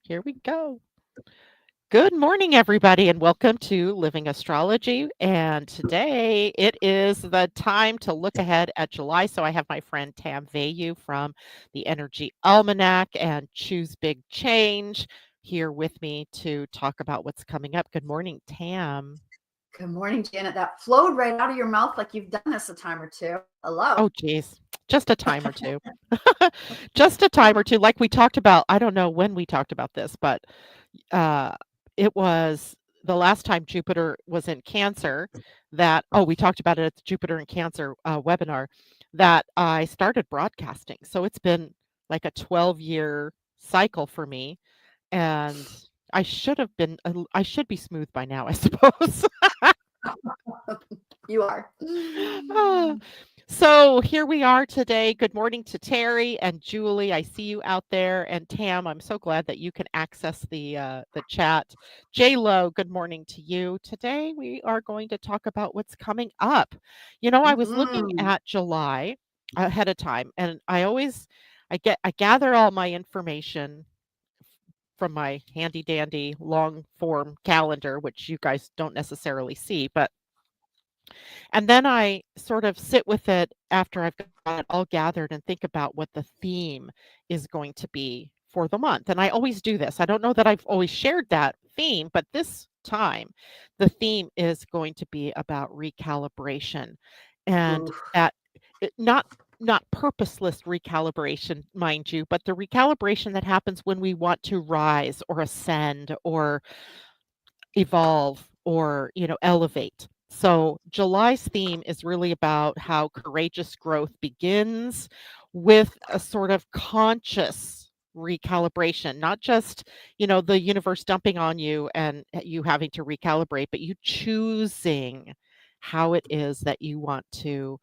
Here we go. Good morning, everybody, and welcome to Living Astrology. And today it is the time to look ahead at July. So I have my friend Tam from the Energy Almanac and Choose Big Change here with me to talk about what's coming up. Good morning, Tam. Good morning, Janet. That flowed right out of your mouth like you've done this a time or two. Hello. Oh, geez. Just a time or two. Just a time or two. Like we talked about, I don't know when we talked about this, but uh, it was the last time Jupiter was in Cancer we talked about it at the Jupiter in Cancer webinar that I started broadcasting. So it's been like a 12-year cycle for me. And I should be smooth by now, I suppose. You are. Ah, so here we are today. Good morning to Terry and Julie. I see you out there, and Tam. I'm so glad that you can access the chat. J Lo, good morning to you. Today we are going to talk about what's coming up. I was looking Mhm. at July ahead of time, and I gather all my information from my handy dandy long form calendar, which you guys don't necessarily see, but and then I sort of sit with it after I've got it all gathered and think about what the theme is going to be for the month. And I always do this. I don't know that I've always shared that theme, but this time the theme is going to be about recalibration and Oof. that not purposeless recalibration, mind you, but the recalibration that happens when we want to rise or ascend or evolve or elevate. So July's theme is really about how courageous growth begins with a sort of conscious recalibration, not just the universe dumping on you and you having to recalibrate, but you choosing how it is that you want to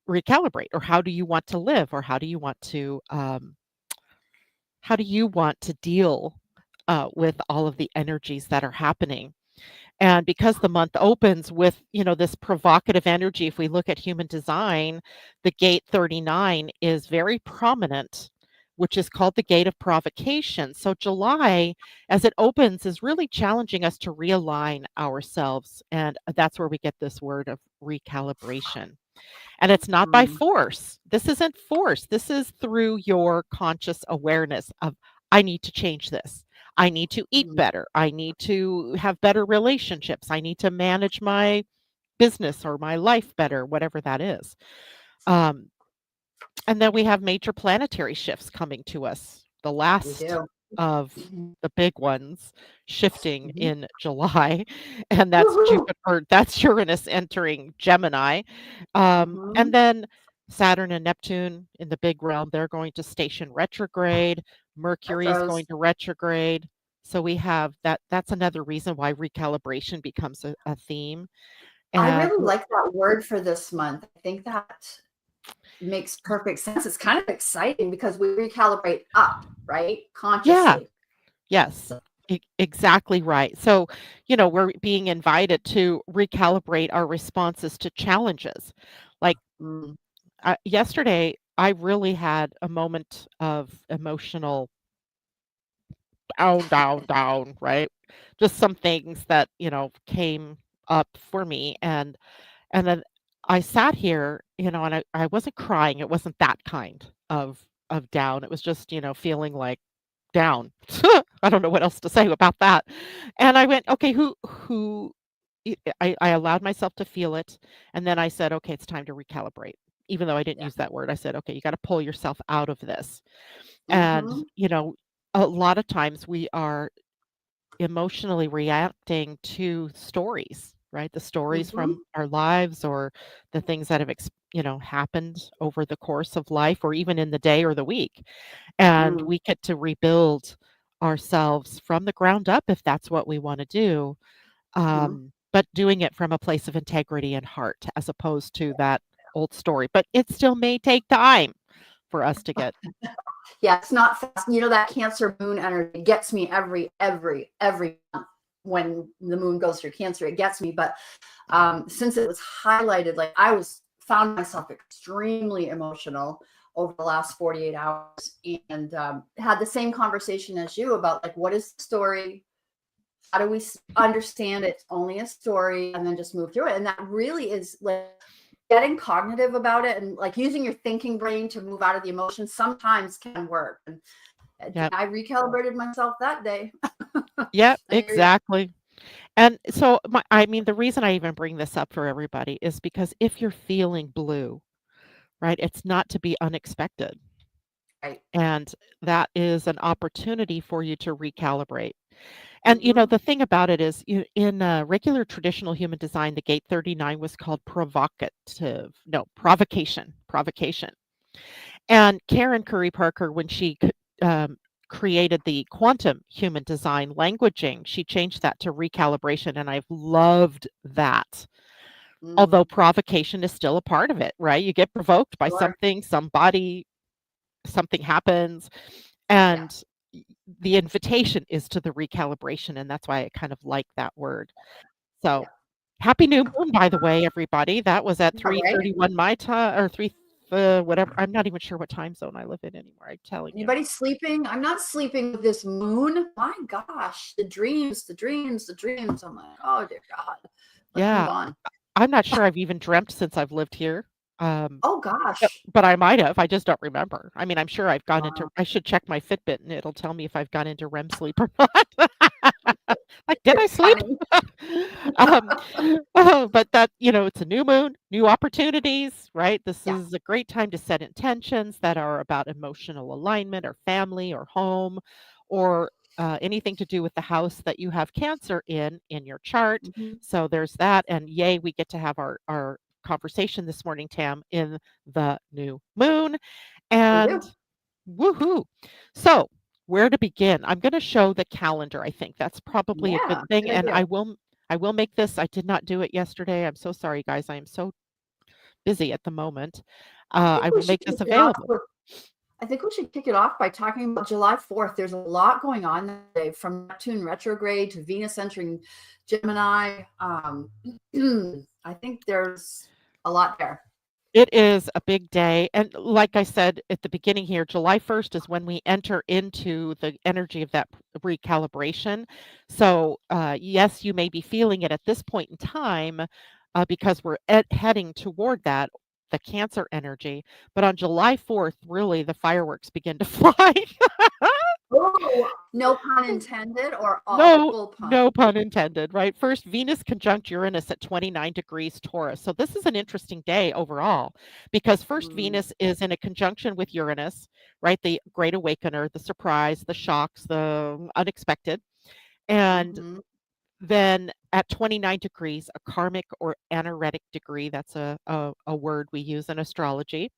recalibrate, or how do you want to live, or how do you want to deal with all of the energies that are happening. And because the month opens with, this provocative energy, if we look at human design, the gate 39 is very prominent, which is called the gate of provocation. So July, as it opens, is really challenging us to realign ourselves. And that's where we get this word of recalibration. And it's not by Mm. force. This isn't force. This is through your conscious awareness of, I need to change this. I need to eat Mm. better. I need to have better relationships. I need to manage my business or my life better, whatever that is. Um, and then we have major planetary shifts coming to us. The We last do. of Mhm. the big ones shifting Mhm. in July, and that's Woohoo. that's Uranus entering Gemini. And Mhm. then Saturn and Neptune in the big realm, they're going to station retrograde. Mercury is Retros. going to retrograde. So we have that's another reason why recalibration becomes a theme. I And really like that word for this month. I think that makes perfect sense. It's kind of exciting because we recalibrate up, right? yeah, Consciously. yes, exactly right. So, we're being invited to recalibrate our responses to challenges. Like Mm. yesterday, I really had a moment of emotional down, down, down, right? Just some things that, came up for me. And then I sat here, and I wasn't crying. It wasn't that kind of down. It was just, feeling like down. I don't know what else to say about that. And I went, okay, who I allowed myself to feel it. And then I said, okay, it's time to recalibrate. Even though I didn't Yeah. use that word, I said, okay, you got to pull yourself out of this. And, Mhm. a lot of times we are emotionally reacting to stories, right? The stories Mhm. from our lives or the things that have, happened over the course of life or even in the day or the week. And Mm. we get to rebuild ourselves from the ground up if that's what we want to do, Mhm. but doing it from a place of integrity and heart as opposed to that old story. But it still may take time for us to get. Yeah, it's not fast. You know, that Cancer moon energy gets me every month when the moon goes through Cancer. It gets me, but since it was highlighted, like I was found myself extremely emotional over the last 48 hours, and had the same conversation as you about like, what is the story? How do we understand it's only a story, and then just move through it? And that really is like getting cognitive about it, and like using your thinking brain to move out of the emotions sometimes can work. And Yep. I recalibrated myself that day. Yep, And here we are. exactly. And so I mean, the reason I even bring this up for everybody is because if you're feeling blue, right, it's not to be unexpected. Right. And that is an opportunity for you to recalibrate. And Mm-hmm. the thing about it is, in regular traditional human design, the gate 39 was called provocative. No, provocation. Provocation. And Karen Curry Parker, when she created the quantum human design languaging, she changed that to recalibration. And I've loved that. Although Mm, provocation is still a part of it, right? You get provoked by sure. something, somebody, something happens, Yeah. and the invitation is to the recalibration. And that's why I kind of like that word. So Yeah. happy new moon, by the way, everybody. That was at Yeah, right. 3:31 my time, or 3 whatever. I'm not even sure what time zone I live in anymore, I'm telling you. Anybody sleeping? I'm not sleeping with this moon. My gosh, the dreams, the dreams, the dreams. I'm like, oh dear God. Let's move Yeah, on. I'm not sure I've even dreamt since I've lived here. Um, Oh but gosh. but I might have, I just don't remember. I mean, I'm sure I've gone into Wow. I should check my Fitbit, and it'll tell me if I've gone into REM sleep or not. Like, did I It's sleep? funny. Um, but that, it's a new moon, new opportunities, right? This Yeah. is a great time to set intentions that are about emotional alignment or family or home or anything to do with the house that you have Cancer in your chart. Hmm. So there's that. And yay, we get to have our conversation this morning, Tam, in the new moon. We And do. woohoo. So, where to begin? I'm gonna show the calendar, I think. That's probably a good Yeah. thing, Good and idea. I will make this. I did not do it yesterday. I'm so sorry, guys. I am so busy at the moment. I think I we will should make kick this it off available. with I think we should kick it off by talking about July 4th. There's a lot going on that day, from Neptune retrograde to Venus entering Gemini. I think there's a lot there. It is a big day, and like I said at the beginning here, July 1st is when we enter into the energy of that recalibration. So, yes, you may be feeling it at this point in time, because we're heading toward that, the Cancer energy, but on July 4th, really, the fireworks begin to fly. Oh, no pun intended, or all No, full pun. no pun intended, right? First, Venus conjunct Uranus at 29 degrees Taurus. So this is an interesting day overall because first Mm, Venus is in a conjunction with Uranus, right? The great awakener, the surprise, the shocks, the unexpected. And mhm. then at 29 degrees, a karmic or anaretic degree, that's a word we use in astrology.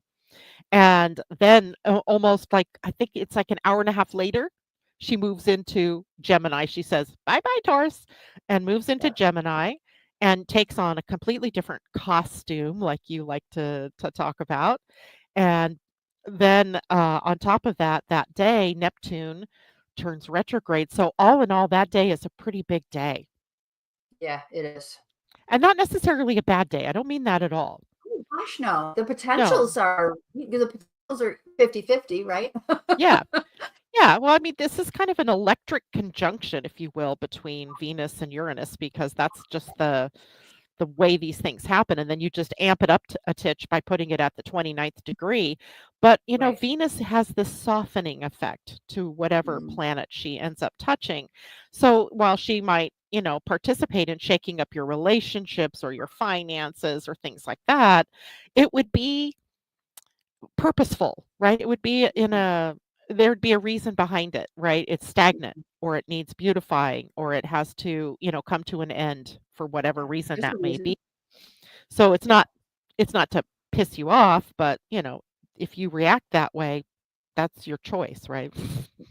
And then almost like, I think it's like an hour and a half later, she moves into Gemini. She says, bye bye, Taurus, and moves into Yeah. Gemini and takes on a completely different costume, like you like to talk about. And then on top of that, that day, Neptune turns retrograde. So, all in all, that day is a pretty big day Yeah, it is. and not necessarily a bad day. I don't mean that at all. Oh, gosh, no. The No. potentials are 50-50, right? Yeah. Yeah, well, I mean, this is kind of an electric conjunction, if you will, between Venus and Uranus because that's just the way these things happen, and then you just amp it up a titch by putting it at the 29th degree. But, Right. Venus has this softening effect to whatever Mm, planet she ends up touching. So while she might, participate in shaking up your relationships or your finances or things like that, it would be purposeful, right? It would be in mm, a there'd be a reason behind it, right? It's stagnant or it needs beautifying or it has to, come to an end for whatever yeah. reason There's a that may be. reason. So Yeah. it's not to piss you off, but, if you react that way, that's your choice, right?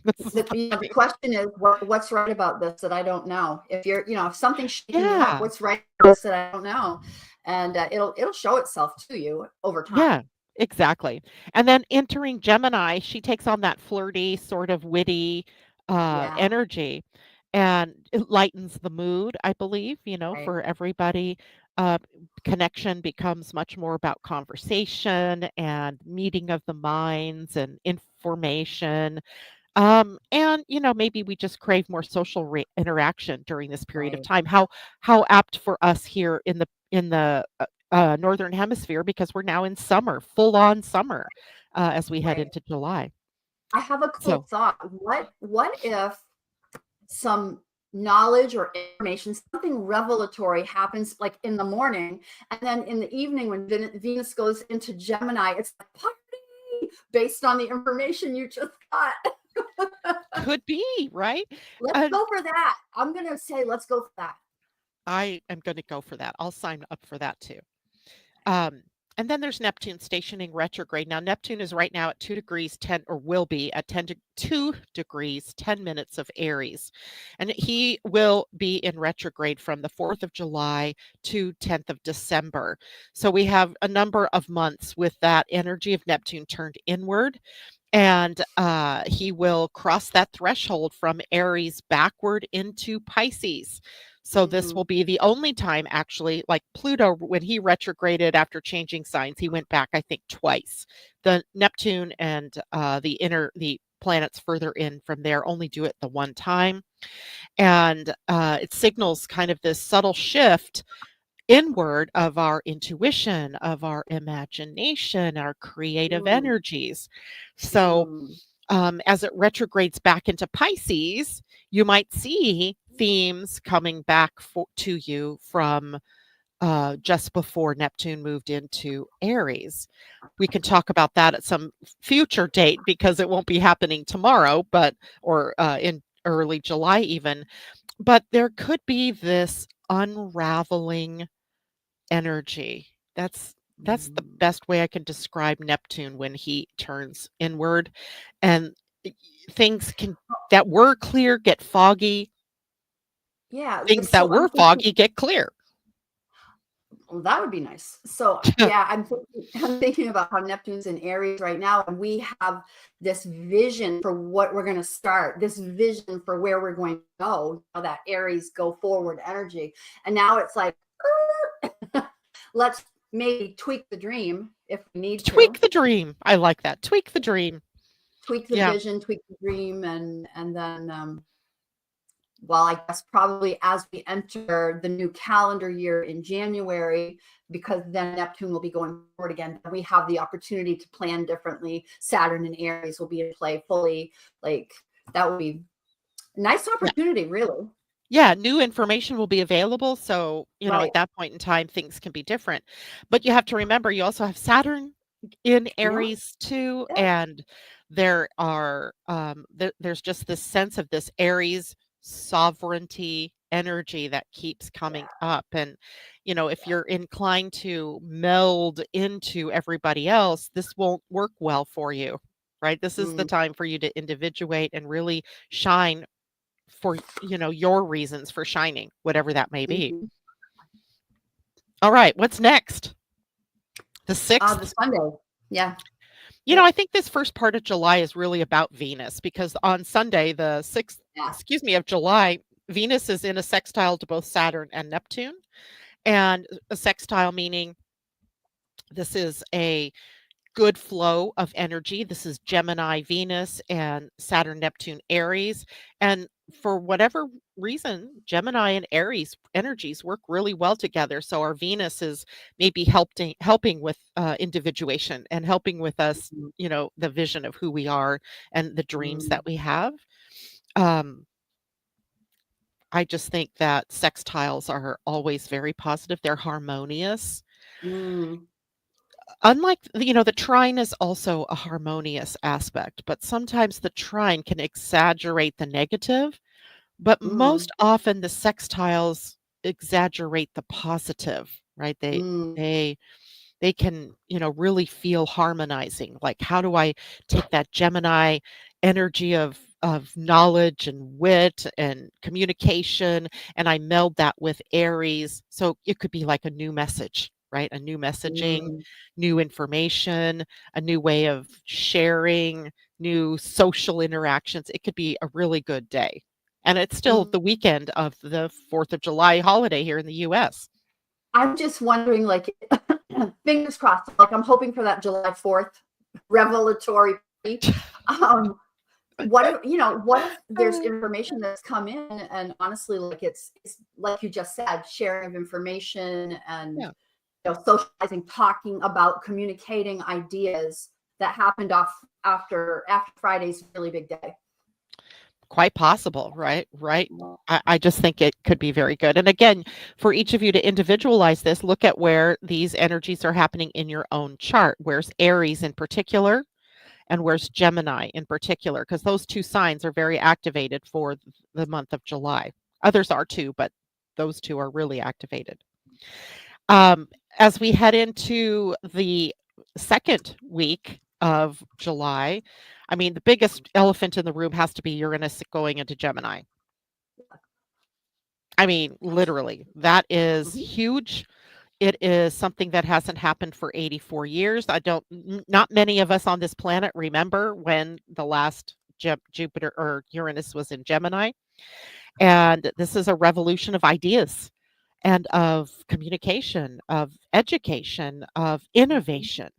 This is The question is, what's right about this that I don't know? If if something's shaking you up, yeah. what's right about this that I don't know? And it'll show itself to you over time. Yeah, exactly. And then entering Gemini, she takes on that flirty, sort of witty Yeah. energy and it lightens the mood, I believe, Right. for everybody. uh, connection becomes much more about conversation and meeting of the minds and information. And maybe we just crave more social interaction during this period of Right. time. How apt for us here in the northern hemisphere, because we're now in summer, full on summer, as we head Right. into July. I have a cool So thought. What if some knowledge or information, something revelatory happens like in the morning, and then in the evening when Venus goes into Gemini, it's a party based on the information you just got. could be right. Let's And go for that. I'm gonna say let's go for that. I am going to go for that. I'll sign up for that too. Um, and then there's Neptune stationing retrograde. Now, Neptune is right now at 2 degrees 10, or will be at 2 degrees 10 minutes of Aries. And he will be in retrograde from the 4th of July to 10th of December. So we have a number of months with that energy of Neptune turned inward. And he will cross that threshold from Aries backward into Pisces. So this Mm, will be the only time, actually, like Pluto, when he retrograded after changing signs, he went back, I think, twice. The Neptune and the planets further in from there only do it the one time. And it signals kind of this subtle shift inward of our intuition, of our imagination, our creative mm, energies. So, mm, as it retrogrades back into Pisces, you might see themes coming back to you from just before Neptune moved into Aries. We can talk about that at some future date because it won't be happening tomorrow, or in early July even. But there could be this unraveling energy. That's the mm. best way I can describe Neptune when he turns inward, and things can that were clear get foggy, Yeah. things that So I'm were thinking. foggy get clear. Well, that would be nice. So yeah, I'm thinking about how Neptune's in Aries right now, and we have this vision for what we're going to start, this vision for where we're going to go. How that Aries go forward energy, and now it's like, let's maybe tweak the dream if we need to, Tweak the dream. I like that. Tweak the dream. tweak the Yeah. vision, tweak the dream, and then well, I guess probably as we enter the new calendar year in January, because then Neptune will be going forward again, we have the opportunity to plan differently. Saturn and Aries will be in play fully. Like that would be a nice Yeah. opportunity, really. Yeah, new information will be available, so, at Right. that point in time, things can be different. But you have to remember, you also have Saturn in Yeah. Aries too, Yeah. and there's just this sense of this Aries sovereignty energy that keeps coming Yeah. up. And, if you're inclined to meld into everybody else, this won't work well for you, right? This is the Mm, time for you to individuate and really shine for, your reasons for shining, whatever that may be. mhm. All right, what's next? The The 6th? Sunday. Yeah. I Yep. think this first part of July is really about Venus, because on Sunday, the 6th, Yeah. of July, Venus is in a sextile to both Saturn and Neptune. And a sextile meaning this is a good flow of energy. This is Gemini, Venus, and Saturn, Neptune, Aries. And for whatever reason, Gemini and Aries energies work really well together. So our Venus is maybe helping with individuation and helping with us, Mhm. the vision of who we are and the dreams that Mm, we have. Um, I just think that sextiles are always very positive. They're harmonious. mm, Unlike, the trine is also a harmonious aspect, but sometimes the trine can exaggerate the negative, but mm, most often the sextiles exaggerate the positive, right? mm, They they can, really feel harmonizing. Like, how do I take that Gemini energy of knowledge and wit and communication, and I meld that with Aries? So it could be like a new message, right? A new messaging, mm, new information, a new way of sharing, new social interactions. It could be a really good day. And it's still mm. the weekend of the 4th of July holiday here in the US. I'm just wondering, like, fingers crossed. Like, I'm hoping for that July 4th revelatory. Um, what if, what if there's information that's come in, and honestly, like, it's like you just said, sharing of information, and Yeah. socializing, talking about, communicating ideas that happened after Friday's really big day. Quite possible, right? Right. I just think it could be very good. And again, for each of you to individualize this, look at where these energies are happening in your own chart. Where's Aries in particular, and where's Gemini in particular? Because those two signs are very activated for the month of July. Others are too, but those two are really activated. As we head into the second week of July, I mean, the biggest elephant in the room has to be Uranus going into Gemini. I mean, literally, that is Mhm. huge. It is something that hasn't happened for 84 years. Not many of us on this planet remember when the last Jupiter or Uranus was in Gemini. And this is a revolution of ideas and of communication, of education, of Mhm. innovation.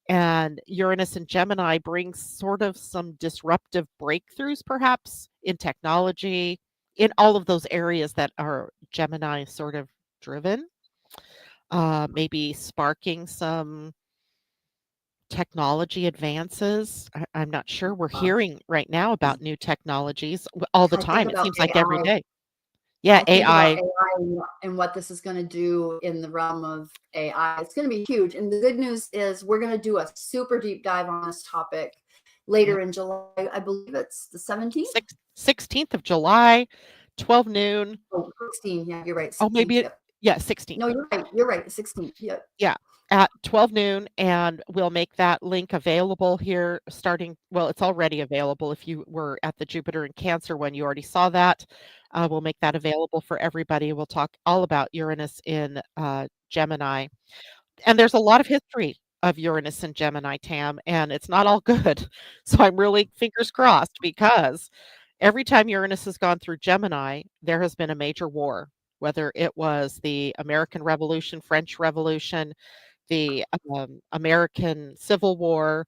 And Uranus and Gemini brings sort of some disruptive breakthroughs, perhaps in technology, in all of those areas that are Gemini sort of driven, maybe sparking some technology advances. I'm not sure. We're Uh, hearing right now about new technologies all the I think time. It about seems like every AI. day. Yeah, I think about AI. AI and what this is going to do in the realm of AI. It's going to be huge. And the good news is we're going to do a super deep dive on this topic later Yep. in July. I believe it's the 17th. 16th of July, 12 noon. Oh, 16. Yeah, you're right. Oh, 16th. maybe Yep. yeah, 16th. No, you're right. You're right. 16th. Yep. Yeah, at 12 noon, and we'll make that link available here starting well, it's already available if you were at the Jupiter and Cancer one, you already saw that. We'll make that available for everybody. We'll talk all about Uranus in Gemini. And there's a lot of history of Uranus and Gemini, Tam, and it's not all good. So I'm really fingers crossed because every time Uranus has gone through Gemini, there has been a major war, whether it was the American Revolution, French Revolution, the American Civil War,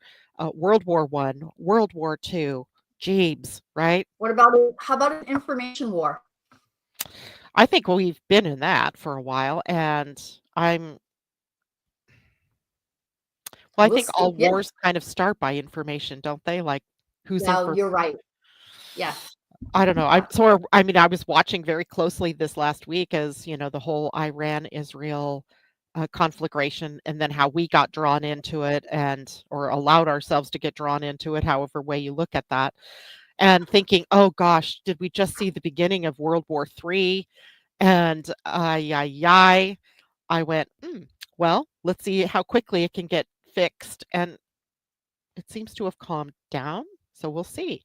World War One, World War Two, Jeeves, right? What about it? How about an information war? I think we've been in that for a while, and I'm well, I We'll think see. all Yeah. wars kind of start by information, don't they? Like who's in Yeah, for you're right. Yeah. I don't know. Yeah. I mean, I was watching very closely this last week as, the whole Iran-Israel conflagration and then how we got drawn into it and or allowed ourselves to get drawn into it, however way you look at that. And thinking, "Oh gosh, did we just see the beginning of World War III?" And I went, well, let's see how quickly it can get fixed." And it seems to have calmed down. So we'll see.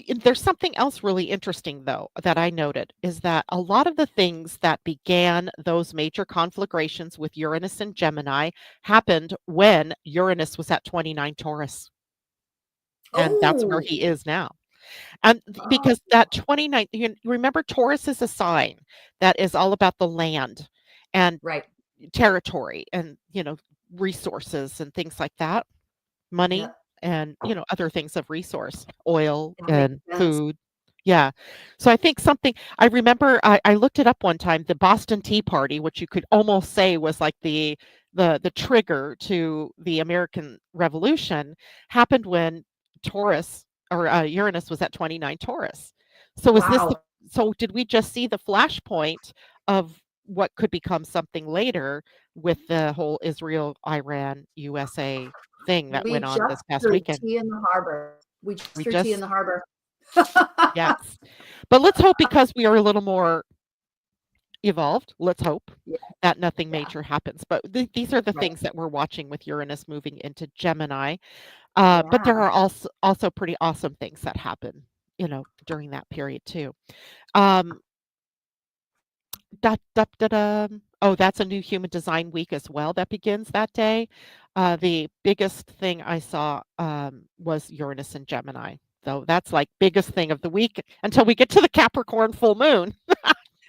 There's something else really interesting, though, that I noted is that a lot of the things that began those major conflagrations with Uranus and Gemini happened when Uranus was at 29 Taurus. And that's where Oh, he is now. And because that 29, remember, Taurus is a sign that is all about the land and right. territory and, resources and things like that. Money Yep. and, other things of resource, oil That makes and sense. food. Yeah. So I think something I remember I looked it up one time, the Boston Tea Party, which you could almost say was like the trigger to the American Revolution, happened when Taurus or Uranus was at 29 Taurus. So is this the Wow. so did we just see the flashpoint of what could become something later with the whole Israel, Iran, USA thing that We went on just this past threw weekend? tea in the harbor. We just We threw tea in just the harbor. yes. But let's hope because we are a little more evolved, let's hope Yeah, that nothing yeah, major happens. But these are the right. things that we're watching with Uranus moving into Gemini. But Yeah. there are also pretty awesome things that happen, during that period too. Um, Oh, that's a new human design week as well that begins that day. The biggest thing I saw was Uranus and Gemini. So that's like biggest thing of the week until we get to the Capricorn full moon.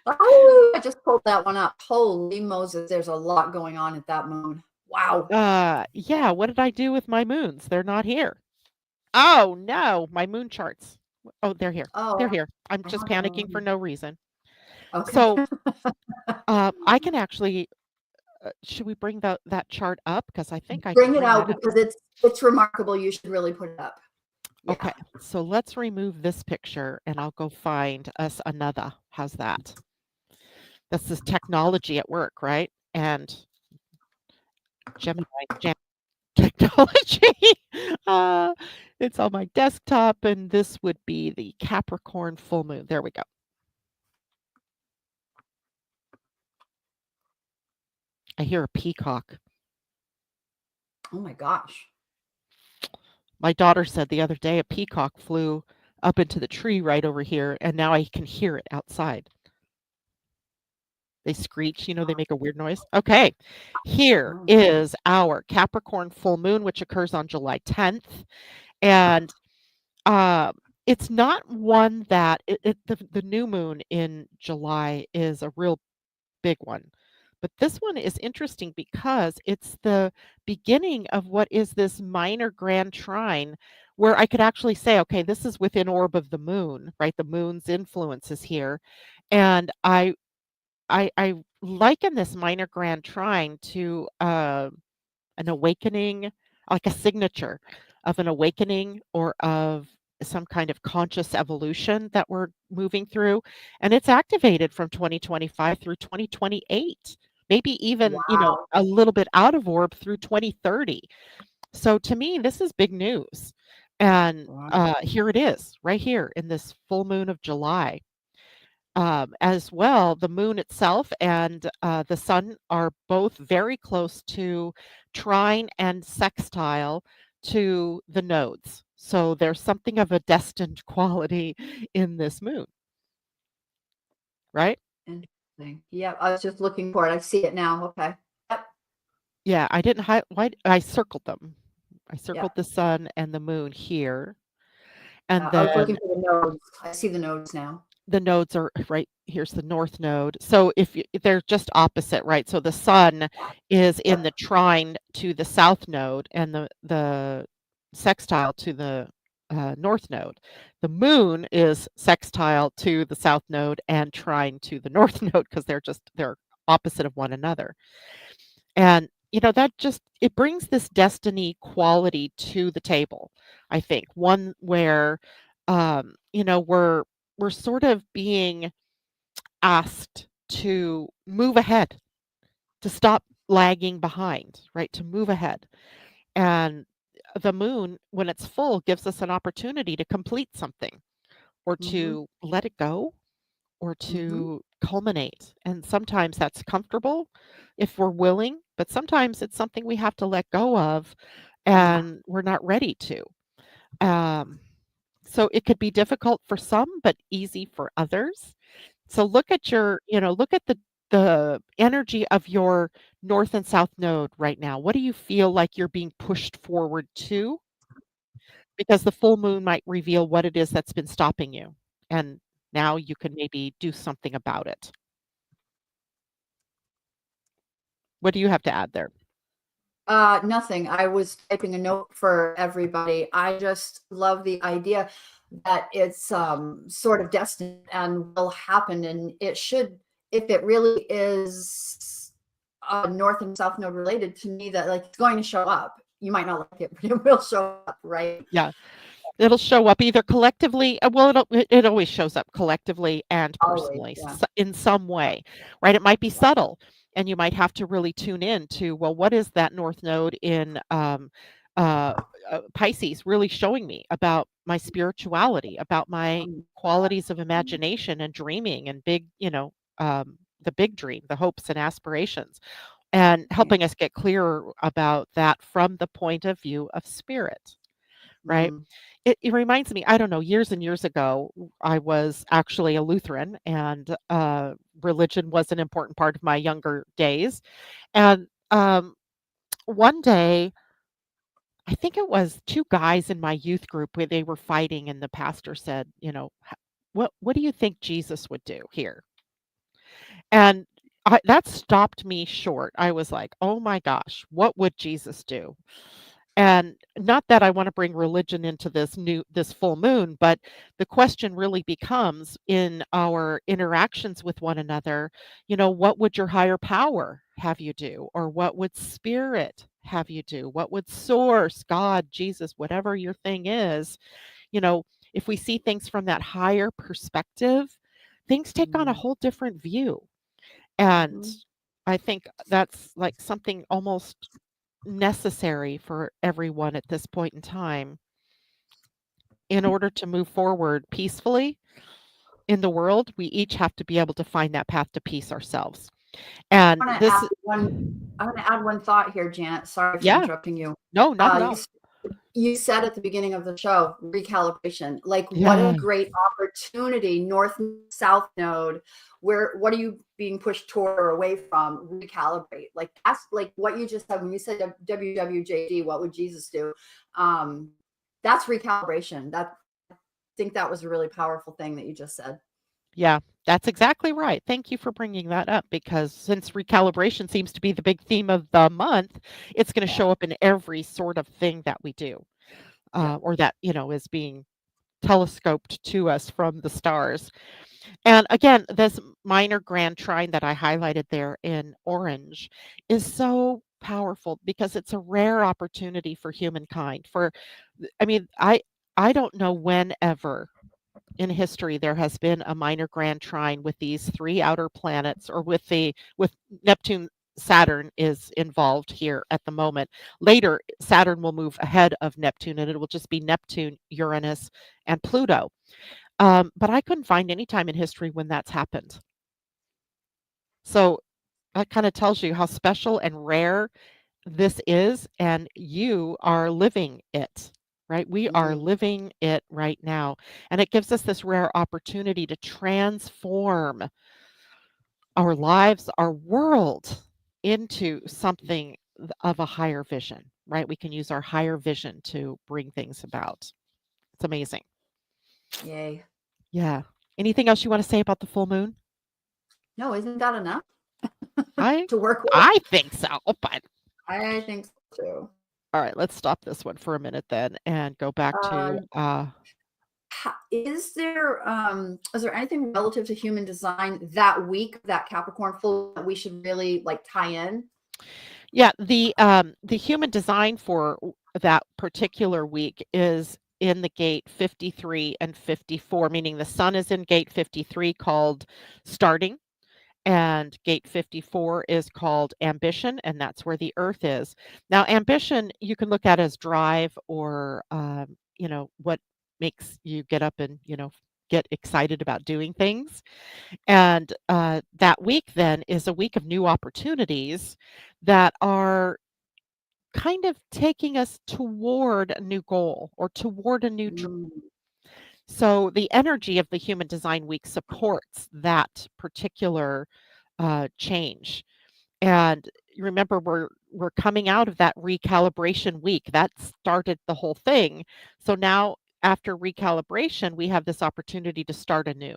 Oh, I just pulled that one up. Holy Moses, there's a lot going on at that moon. Wow. Yeah, what did I do with my moons? They're not here. Oh, no, my moon charts. Oh, they're here. They're Oh, here. I'm just panicking for no reason. okay. So, I can actually should we bring that chart up? Because I think I can Bring it bring out that up. because it's remarkable. You should really put it up. Yeah. Okay, so let's remove this picture and I'll go find us another. How's that? That's this technology at work, right? And Gemini technology. Uh, it's on my desktop, and this would be the Capricorn full moon. There we go. I hear a peacock. Oh my gosh. My daughter said the other day a peacock flew up into the tree right over here, and now I can hear it outside. They screech, they make a weird noise. Okay, here Oh, is our Capricorn full moon, which occurs on July 10th. And it's not one that the new moon in July is a real big one. But this one is interesting because it's the beginning of what is this minor grand trine where I could actually say, okay, this is within orb of the moon, right? The moon's influence is here. And I liken this minor grand trine to an awakening, like a signature of an awakening or of some kind of conscious evolution that we're moving through. And it's activated from 2025 through 2028, maybe even, wow. a little bit out of orb through 2030. So to me, this is big news. And Wow. here it is, right here in this full moon of July. As well, the moon itself and the sun are both very close to trine and sextile to the nodes. So there's something of a destined quality in this moon, right? Interesting. Yeah, I was just looking for it. I see it now. Okay. Yep. Yeah, I didn't why I circled them. I circled Yep. the sun and the moon here, and I was looking then for the nodes. I see the nodes now. the nodes are right here's the north node. So if they're just opposite, right? So the sun is in Yep. the trine to the south node and the sextile to the north node. The moon is sextile to the south node and trine to the north node because they're opposite of one another. And that just it brings this destiny quality to the table. I think one where we're sort of being asked to move ahead, to stop lagging behind, right? To move ahead. And the moon, when it's full, gives us an opportunity to complete something or Mm-hmm. to let it go or Mm-hmm. to culminate. And sometimes that's comfortable if we're willing, but sometimes it's something we have to let go of Yeah. and we're not ready to. Um, so it could be difficult for some, but easy for others. So look at the energy of your north and south node right now. What do you feel like you're being pushed forward to? Because the full moon might reveal what it is that's been stopping you. And now you can maybe do something about it. What do you have to add there? Nothing. I was typing a note for everybody. I just love the idea that it's sort of destined and will happen, and it should, if it really is north and south node related to me, that like it's going to show up. You might not like it, but it will show up, right? Yeah, it'll show up either collectively. Well, it always shows up collectively and Always, personally yeah. in some way, right? It might be subtle, and you might have to really tune in to well, what is that north node in uh, Pisces really showing me about my spirituality, about my Um, qualities of imagination and dreaming and big, the big dream, the hopes and aspirations, and yeah. helping us get clearer about that from the point of view of spirit, right? Mm, It reminds me, I don't know, years and years ago, I was actually a Lutheran, and religion was an important part of my younger days. And one day, I think it was two guys in my youth group where they were fighting, and the pastor said, what do you think Jesus would do here? And that stopped me short. I was like, "Oh my gosh, what would Jesus do?" And not that I want to bring religion into this full moon, but the question really becomes in our interactions with one another, what would your higher power have you do? Or what would spirit have you do? What would source, God, Jesus, whatever your thing is, you know, if we see things from that higher perspective, things take on a Mm. whole different view. And Mhm. I think that's like something almost necessary for everyone at this point in time in order to move forward peacefully in the world. We each have to be able to find that path to peace ourselves. And I want to this, add one. I want to add one thought here, Janet. Sorry for yeah, interrupting you. no, not at Uh, you all. s- you said at the beginning of the show recalibration. Like, what a Yeah, great opportunity, north south node. Where what are you being pushed toward or away from? Recalibrate. Like that's like what you just said when you said WWJD. What would Jesus do? Um, that's recalibration. That I think that was a really powerful thing that you just said. yeah, that's exactly right. Thank you for bringing that up because since recalibration seems to be the big theme of the month, it's going to Yeah. show up in every sort of thing that we do, Yeah. or that, is being telescoped to us from the stars. And again, this minor grand trine that I highlighted there in orange is so powerful because it's a rare opportunity for humankind. I mean, I don't know when ever in history there has been a minor grand trine with these three outer planets, or with Neptune. Saturn is involved here at the moment. Later, Saturn will move ahead of Neptune, and it will just be Neptune, Uranus, and Pluto. But I couldn't find any time in history when that's happened. So that kind of tells you how special and rare this is, and you are living it, right? We are Mm. living it right now. And it gives us this rare opportunity to transform our lives, our world into something of a higher vision, right? We can use our higher vision to bring things about. It's amazing. Yay. Yeah. Anything else you want to say about the full moon? No, isn't that enough I to work with? I think so, but I think so too. all right, let's stop this one for a minute then and go back to Um, is there anything relative to human design that week, that Capricorn full that we should really like tie in? yeah, the human design for that particular week is in the gate 53 and 54, meaning the sun is in gate 53 called starting, and gate 54 is called ambition, and that's where the earth is. Now ambition you can look at as drive, or what makes you get up and get excited about doing things. And that week then is a week of new opportunities that are kind of taking us toward a new goal or toward a new dream. Mm. So the energy of the human design week supports that particular change. And remember, we're coming out of that recalibration week that started the whole thing. So now after recalibration, we have this opportunity to start anew.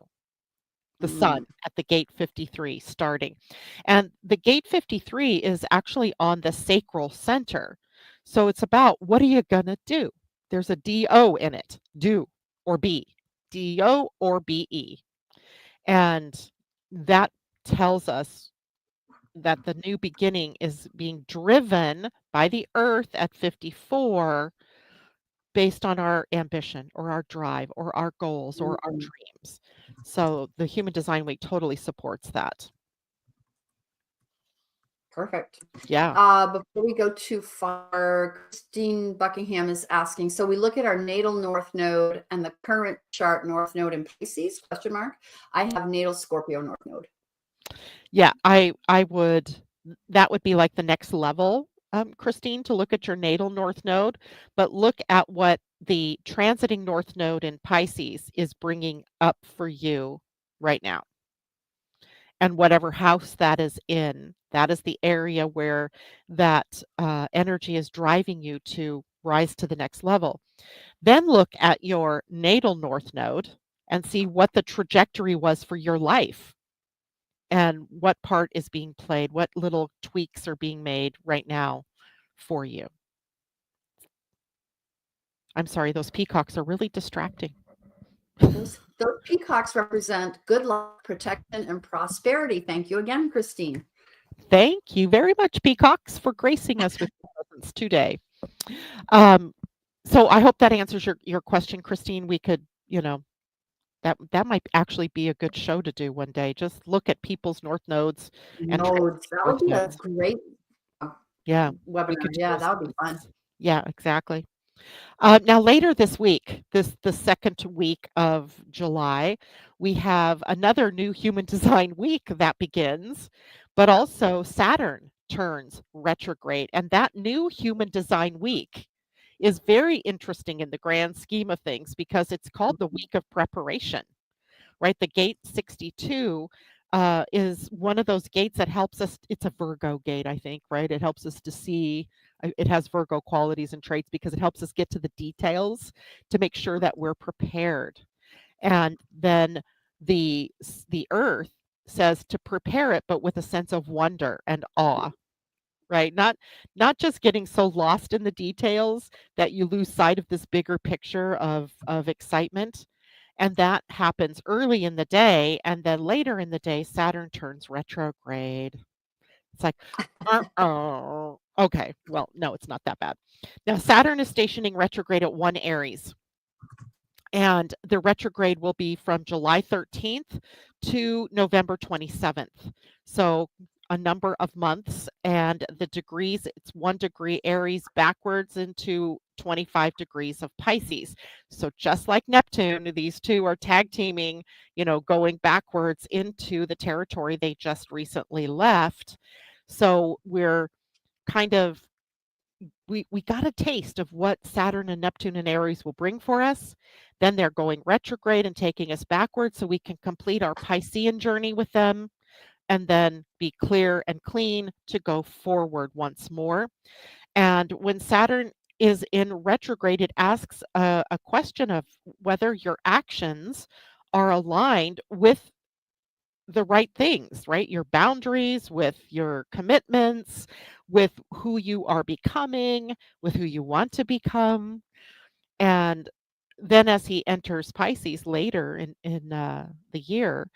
The sun Mm. at the gate 53 starting. And the gate 53 is actually on the sacral center. So it's about what are you going to do? There's a DO in it, do or be, DO or BE. And that tells us that the new beginning is being driven by the earth at 54 based on our ambition or our drive or our goals or our Mm. dreams. So the Human Design Week totally supports that. Perfect. Yeah. Before we go too far, Christine Buckingham is asking, so we look at our natal north node and the current chart north node in Pisces, question mark. I have natal Scorpio north node. Yeah, I would that would be like the next level, Christine, to look at your natal north node, but look at what the transiting north node in Pisces is bringing up for you right now. And whatever house that is in, that is the area where that energy is driving you to rise to the next level. Then look at your natal north node and see what the trajectory was for your life and what part is being played, what little tweaks are being made right now for you. I'm sorry, those peacocks are really distracting. Those peacocks represent good luck, protection, and prosperity. Thank you again, Christine. Thank you very much, peacocks, for gracing us with your presence today. Um, so I hope that answers your question, Christine. We could, that might actually be a good show to do one day. Just look at people's north nodes and Nodes. That north would be a nodes. great Yeah, we webinar. could do Yeah, those that would be fun. things. Yeah, exactly. Now, later this week, the second week of July, we have another new human design week that begins, but also Saturn turns retrograde. And that new human design week is very interesting in the grand scheme of things because it's called the week of preparation, right? The gate 62 is one of those gates that helps us. It's a Virgo gate, I think, right? It helps us to see. It has Virgo qualities and traits because it helps us get to the details to make sure that we're prepared. And then the Earth says to prepare it, but with a sense of wonder and awe, right? Not just getting so lost in the details that you lose sight of this bigger picture of excitement. And that happens early in the day, and then later in the day, Saturn turns retrograde. It's like, oh, okay. Well, no, it's not that bad. Now, Saturn is stationing retrograde at 1 Aries, and the retrograde will be from July 13th to November 27th. So a number of months, and the degrees, it's 1 degree Aries backwards into 25 degrees of Pisces. So just like Neptune, these two are tag teaming, going backwards into the territory they just recently left. So we're kind of we got a taste of what Saturn and Neptune and Aries will bring for us. Then they're going retrograde and taking us backwards so we can complete our Piscean journey with them and then be clear and clean to go forward once more. And when Saturn is in retrograde, it asks a question of whether your actions are aligned with the right things, right? Your boundaries, with your commitments, with who you are becoming, with who you want to become. And then as he enters Pisces later in the year,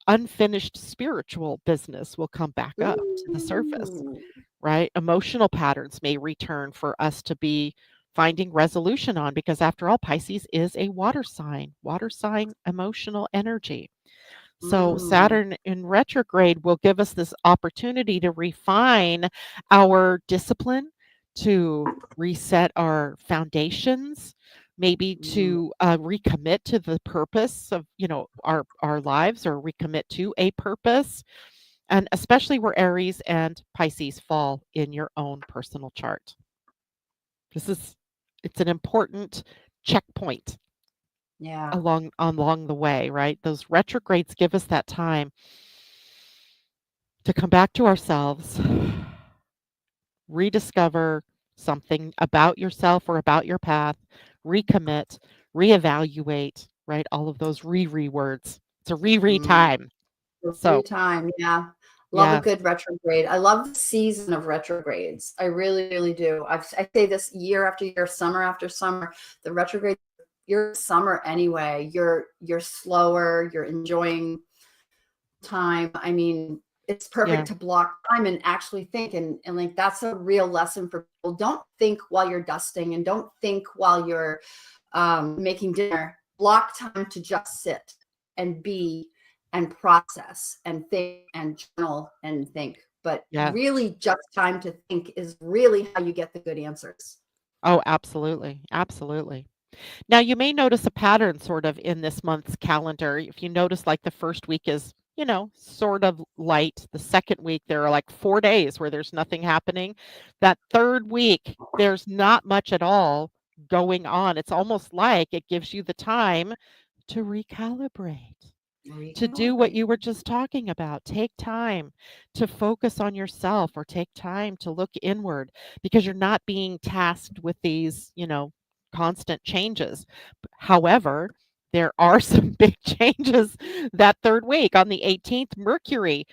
unfinished spiritual business will come back up to the surface, Ooh. right? Emotional patterns may return for us to be finding resolution on because after all, Pisces is a water sign emotional energy. So Mm. Saturn in retrograde will give us this opportunity to refine our discipline, to reset our foundations, maybe Mm. to recommit to the purpose of our lives, or recommit to a purpose, and especially where Aries and Pisces fall in your own personal chart. This is it's an important checkpoint Yeah. along the way, right? Those retrogrades give us that time to come back to ourselves, rediscover something about yourself or about your path, recommit, reevaluate, right? All of those words. It's a Mm. time. Every So, time. Yeah. Love a yes. good retrograde. I love the season of retrogrades. I really, really do. I say this year after year, summer after summer. The retrograde, you're summer anyway. You're slower. You're enjoying time. I mean, it's Yeah. perfect to block time and actually think. And like that's a real lesson for people. Don't think while you're dusting and don't think while you're making dinner. Block time to just sit and be and process and think and journal and think. But Yeah. really, just time to think is really how you get the good answers. Oh, absolutely. Absolutely. Now, you may notice a pattern sort of in this month's calendar. If you notice, like the first week is, sort of light. The second week, there are like 4 days where there's nothing happening. That third week, there's not much at all going on. It's almost like it gives you the time to recalibrate, to do what Recalibrate. you were just talking about. Take time to focus on yourself or take time to look inward because you're not being tasked with these, constant changes. However, there are some big changes that third week. On the 18th, Mercury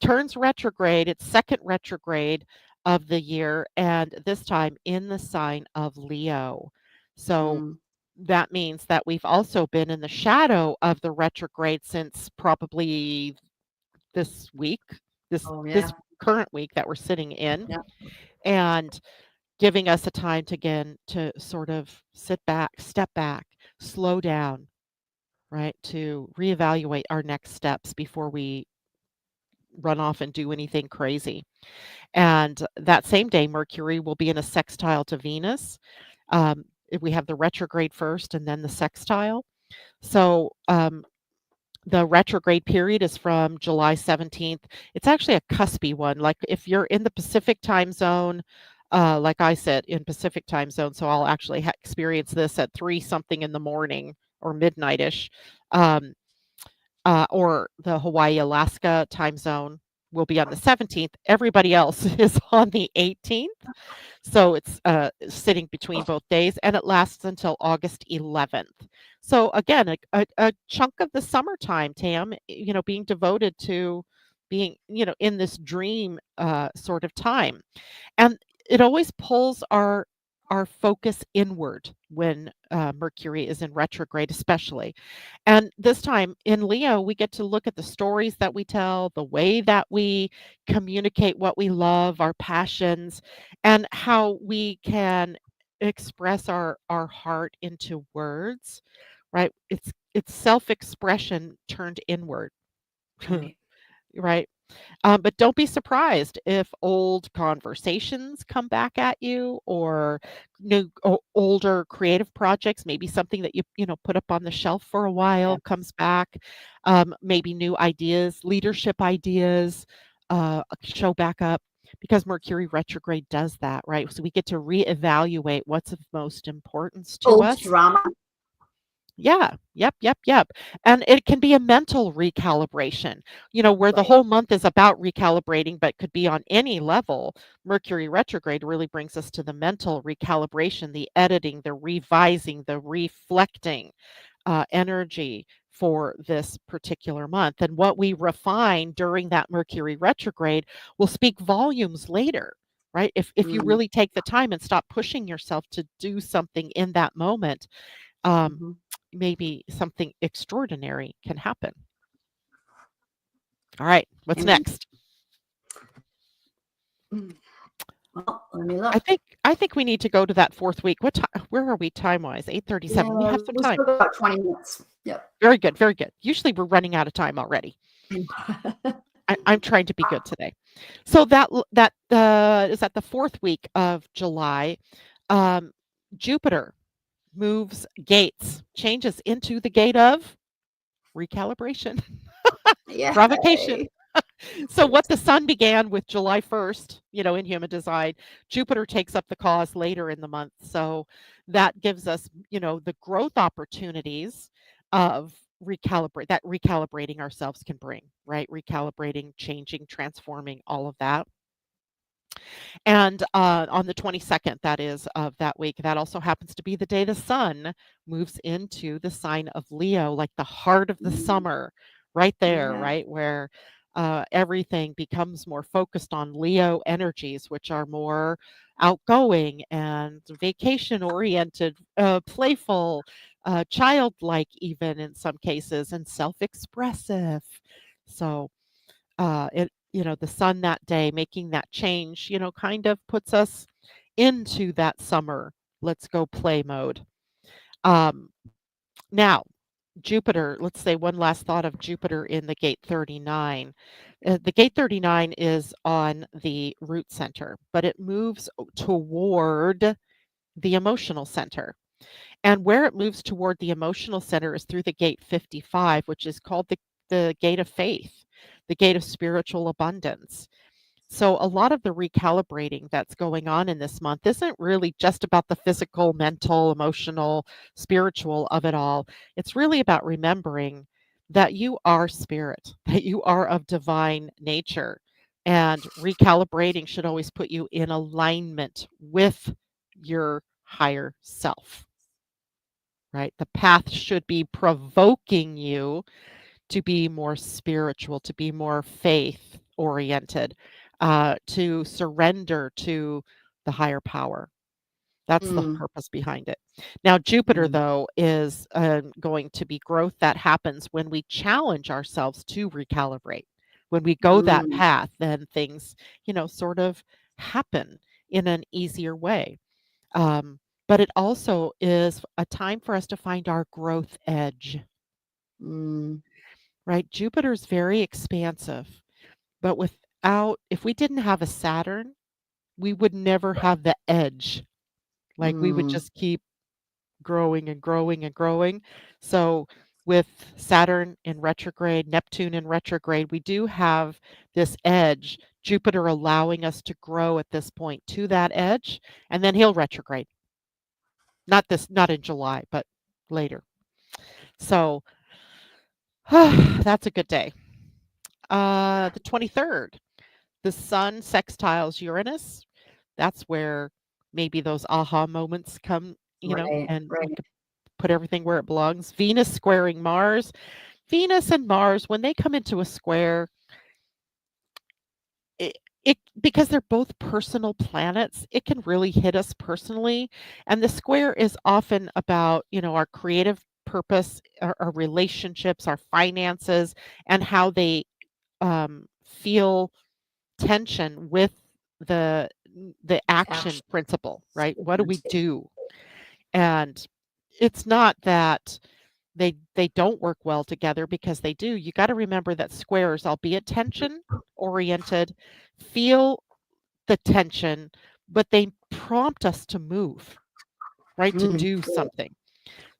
turns retrograde, its second retrograde of the year, and this time in the sign of Leo. So Mm. that means that we've also been in the shadow of the retrograde since probably this week, Oh this yeah. current week that we're sitting in, Yeah. and giving us a time to again to sort of sit back, step back, slow down, right? To reevaluate our next steps before we run off and do anything crazy. And that same day, Mercury will be in a sextile to Venus. We have the retrograde first and then the sextile. So the retrograde period is from July 17th. It's actually a cuspy one. Like if you're in the Pacific time zone, like I said, in Pacific time zone, so I'll actually experience this at 3 something in the morning or midnightish. Um, or the Hawaii, Alaska time zone will be on the 17th. Everybody else is on the 18th. So it's sitting between both days and it lasts until August 11th. So again, a chunk of the summertime, Tam, being devoted to being, in this dream sort of time. And it always pulls our focus inward when Mercury is in retrograde, especially. And this time in Leo, we get to look at the stories that we tell, the way that we communicate what we love, our passions, and how we can express our heart into words, right? It's self-expression turned inward, Right. right? But don't be surprised if old conversations come back at you or older creative projects, maybe something that you put up on the shelf for a while Yes. comes back. Maybe new ideas, leadership ideas show back up because Mercury retrograde does that, right? So we get to reevaluate what's of most importance to Old us. drama. Yeah. Yep, yep, yep. And it can be a mental recalibration, where the Right. whole month is about recalibrating, but could be on any level. Mercury retrograde really brings us to the mental recalibration, the editing, the revising, the reflecting energy for this particular month. And what we refine during that Mercury retrograde will speak volumes later. Right. If you Mm. really take the time and stop pushing yourself to do something in that moment, um, Hmm. maybe something extraordinary can happen. All right, what's And next? mm, well, let me I look. think I think we need to go to that 4th week. What time? Where are we time-wise? Yeah, 8:37. We have some we time. still got about 20 minutes. Yep. Very good, very good. Usually we're running out of time already. I'm trying to be good today. So that is at the 4th week of July. Um, Jupiter moves gates, changes into the gate of recalibration, provocation. Yay. So what the sun began with July 1st, in human design, Jupiter takes up the cause later in the month. So that gives us, the growth opportunities of recalibrating ourselves can bring, right? Recalibrating, changing, transforming, all of that. And on the 22nd, that is, of that week, that also happens to be the day the sun moves into the sign of Leo, like the heart of the Mm, summer, right there, yeah. right? Where everything becomes more focused on Leo energies, which are more outgoing and vacation oriented, playful, childlike, even in some cases, and self expressive. So, the sun that day making that change, kind of puts us into that summer let's go play mode. um Now Jupiter, let's say one last thought of Jupiter in the gate 39. The gate 39 is on the root center, but it moves toward the emotional center. And where it moves toward the emotional center is through the gate 55, which is called the gate of faith, the gate of spiritual abundance. So a lot of the recalibrating that's going on in this month isn't really just about the physical, mental, emotional, spiritual of it all. It's really about remembering that you are spirit, that you are of divine nature. And recalibrating should always put you in alignment with your higher self. right? The path should be provoking you to be more spiritual, to be more faith oriented, to surrender to the higher power. That's the Mm, purpose behind it. Now, Jupiter, mm, though, is going to be growth that happens when we challenge ourselves to recalibrate. When we go that mm, path, then things, sort of happen in an easier way. Um, but it also is a time for us to find our growth edge, mm. right? Jupiter's very expansive, but if we didn't have a Saturn, we would never have the edge. Like we would Mm, just keep growing and growing and growing. So with Saturn in retrograde, Neptune in retrograde, we do have this edge, Jupiter allowing us to grow at this point to that edge, and then he'll retrograde. Not in July, but later. So that's a good day. The 23rd, the sun sextiles Uranus. That's where maybe those aha moments come, right, and right. we could put everything where it belongs. Venus squaring Mars. Venus and Mars, when they come into a square, it because they're both personal planets, it can really hit us personally. And the square is often about, our creative purpose, our relationships, our finances, and how they feel tension with the the action Action. principle, right? What do we do? And it's not that they don't work well together, because they do. You got to remember that squares, albeit tension oriented, feel the tension, but they prompt us to move, right? To Mm, do something.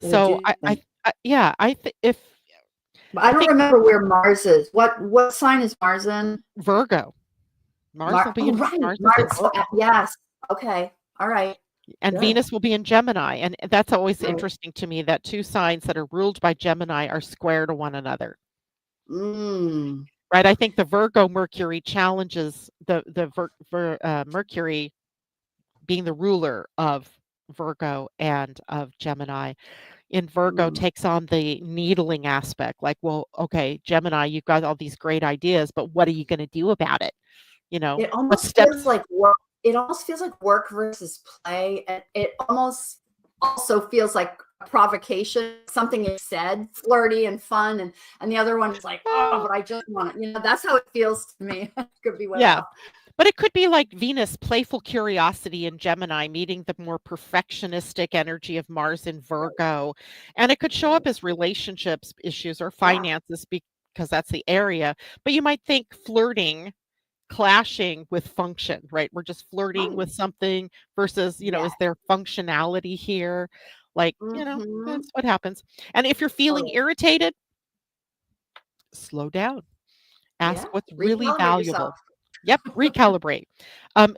they So do think. yeah, if But I I don't think remember where Mars is. What sign is Mars in? Virgo, Mars will be Oh, in right. Mars is in Mars. Virgo. Yes. Okay. All right. And Good. Venus will be in Gemini. And that's always Right. interesting to me that two signs that are ruled by Gemini are square to one another. Mm, Right? I think the Virgo Mercury challenges the Mercury being the ruler of Virgo and of Gemini. In Virgo mm. takes on the needling aspect. Like, well, okay, Gemini, you've got all these great ideas, but what are you going to do about it? It What almost feels steps? like work. It almost feels like work versus play. And it almost also feels like a provocation, something is said, flirty and fun, and the other one is like, oh, Uh, but I just want it. That's how it feels to me. Could be way yeah. off. But it could be like Venus, playful curiosity in Gemini, meeting the more perfectionistic energy of Mars in Virgo. And it could show up Right. as relationships issues or Yeah. finances, because that's the area. But you might think flirting clashing with function, right? We're just flirting Oh, with something versus, yeah. is there functionality here? Like, Mm-hmm. that's what happens. And if you're feeling Totally. irritated, slow down. Yeah. Ask what's really Recalibrate yourself. valuable. Yep, recalibrate.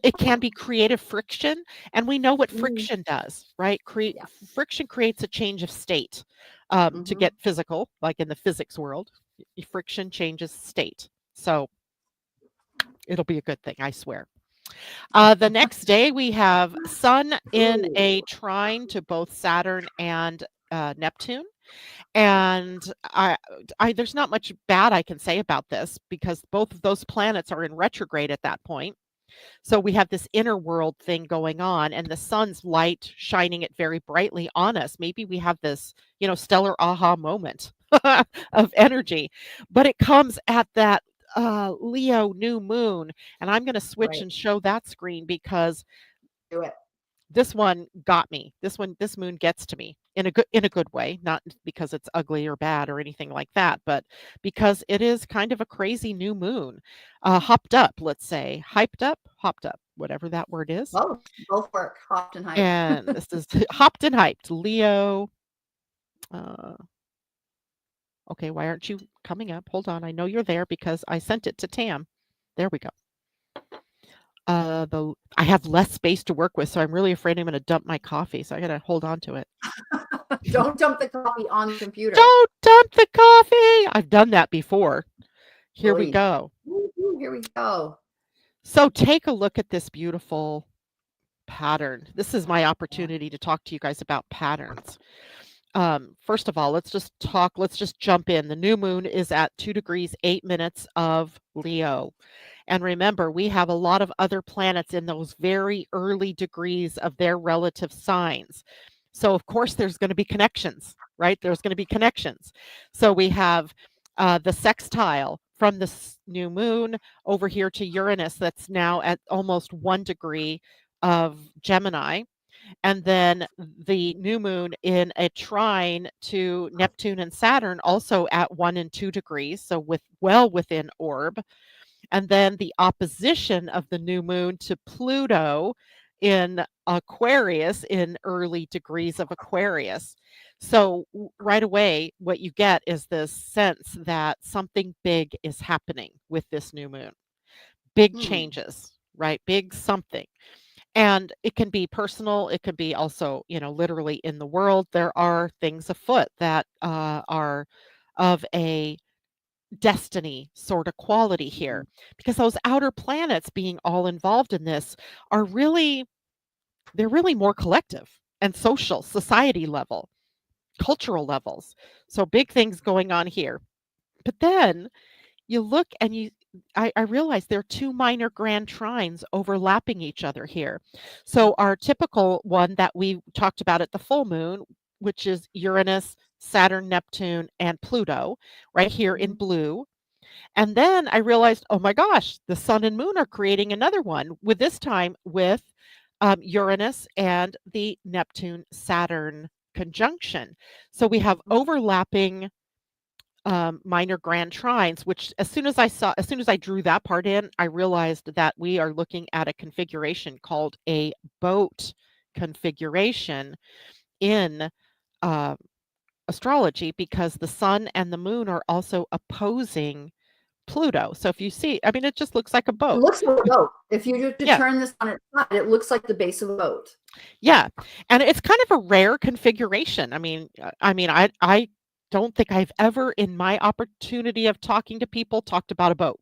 It can be creative friction, and we know what Mm, friction does, right? yeah. Friction creates a change of state. To Mm-hmm. get physical, like in the physics world, friction changes state. So it'll be a good thing, I swear. The next day, we have Sun in Ooh. a trine to both Saturn and Neptune. And there's not much bad I can say about this, because both of those planets are in retrograde at that point. So we have this inner world thing going on, and the sun's light shining it very brightly on us. Maybe we have this, stellar aha moment of energy, but it comes at that Leo new moon. And I'm going to switch Right. and show that screen, because Do it. this one got me. This moon gets to me in a good way, not because it's ugly or bad or anything like that, but because it is kind of a crazy new moon. Hopped up, let's say, hyped up, hopped up, whatever that word is. Both work. Hopped and hyped. And this is hopped and hyped. Leo. Uh, okay, why aren't you coming up? Hold on. I know you're there because I sent it to Tam. There we go. I have less space to work with, so I'm really afraid I'm going to dump my coffee. So I got to hold on to it. Don't dump the coffee on the computer. Don't dump the coffee. I've done that before. Here we Oy. go. Woo, here we go. So take a look at this beautiful pattern. This is my opportunity to talk to you guys about patterns. First of all, let's just jump in. The new moon is at 2 degrees 8 minutes of Leo. And remember, we have a lot of other planets in those very early degrees of their relative signs. So, of course, there's going to be connections, right? There's going to be connections. So, we have the sextile from the new moon over here to Uranus, that's now at almost 1 degree of Gemini. And then the new moon in a trine to Neptune and Saturn, also at 1 and 2 degrees, so well within orb. And then the opposition of the new moon to Pluto in Aquarius, in early degrees of Aquarius. So right away, what you get is this sense that something big is happening with this new moon. Big Hmm. changes, right? Big something. And it can be personal, it could be also, literally in the world. There are things afoot that are of a destiny sort of quality here, because those outer planets being all involved in this are really, they're really more collective and social, society level, cultural levels. So big things going on here. But then you look and I realize there are two minor grand trines overlapping each other here. So our typical one that we talked about at the full moon, which is Uranus, Saturn, Neptune, and Pluto, right here in Mhm. blue. And then I realized, oh my gosh, the sun and moon are creating another one, with this time with Uranus and the Neptune Saturn conjunction. So we have overlapping minor grand trines, which as soon as I drew that part in, I realized that we are looking at a configuration called a boat configuration in uh, astrology, because the sun and the moon are also opposing Pluto. So if you see, I mean, it just looks like a It boat. looks like a boat. If you just Yeah. turn this on its side, it looks like the base of a boat. Yeah. And it's kind of a rare configuration. I don't think I've ever in my opportunity of talking to people talked about a boat.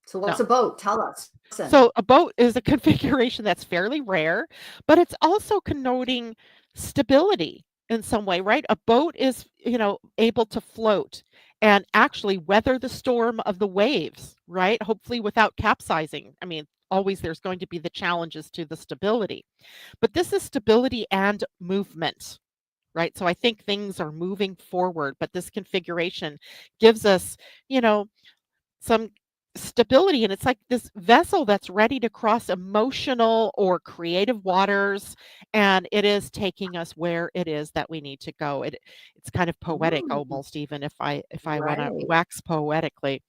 So what's No. a boat? Tell us. Listen. So a boat is a configuration that's fairly rare, but it's also connoting stability in some way, right? A boat is, able to float and actually weather the storm of the waves, right? Hopefully without capsizing. I mean, always there's going to be the challenges to the stability, but this is stability and movement. Right. So I think things are moving forward, but this configuration gives us, you know, some stability, and it's like this vessel that's ready to cross emotional or creative waters, and it is taking us where it is that we need to go. It's kind of poetic, Mm, almost, even if I want to right. wax poetically.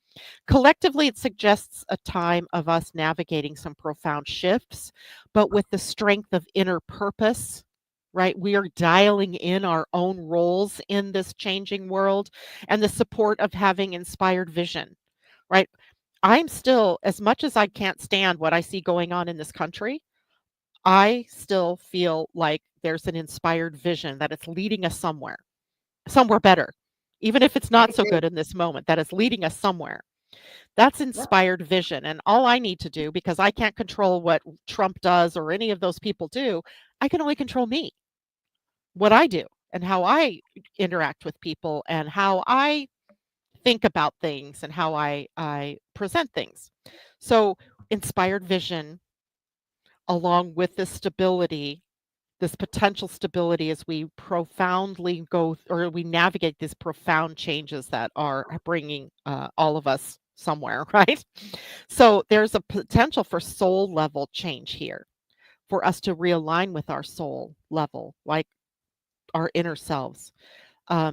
Collectively, it suggests a time of us navigating some profound shifts, but with the strength of inner purpose. Right, we are dialing in our own roles in this changing world, and the support of having inspired vision. Right, I'm still, as much as I can't stand what I see going on in this country, I still feel like there's an inspired vision that it's leading us somewhere better. Even if it's I not so agree. good in this moment, that is leading us somewhere. That's Yep. inspired vision. And all I need to do, because I can't control what Trump does or any of those people do, I can only control me, what I do, and how I interact with people, and how I think about things, and how I present things. So inspired vision, along with this stability, this potential stability, as we profoundly or we navigate these profound changes that are bringing all of us somewhere, right? So there's a potential for soul level change here, for us to realign with our soul level, like our inner selves,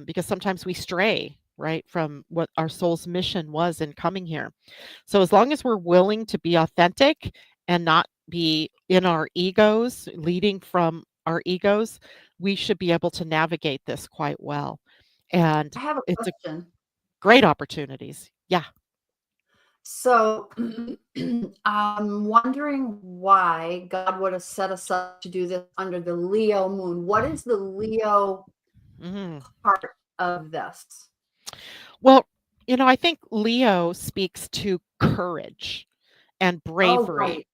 because sometimes we stray, right, from what our soul's mission was in coming here. So as long as we're willing to be authentic and not be in our egos, leading from our egos, we should be able to navigate this quite well. And I have a it's a question. great opportunities. Yeah. So I'm wondering why God would have set us up to do this under the Leo moon. What is the Leo Mhm. part of this? Well, I think Leo speaks to courage and Oh, bravery, right.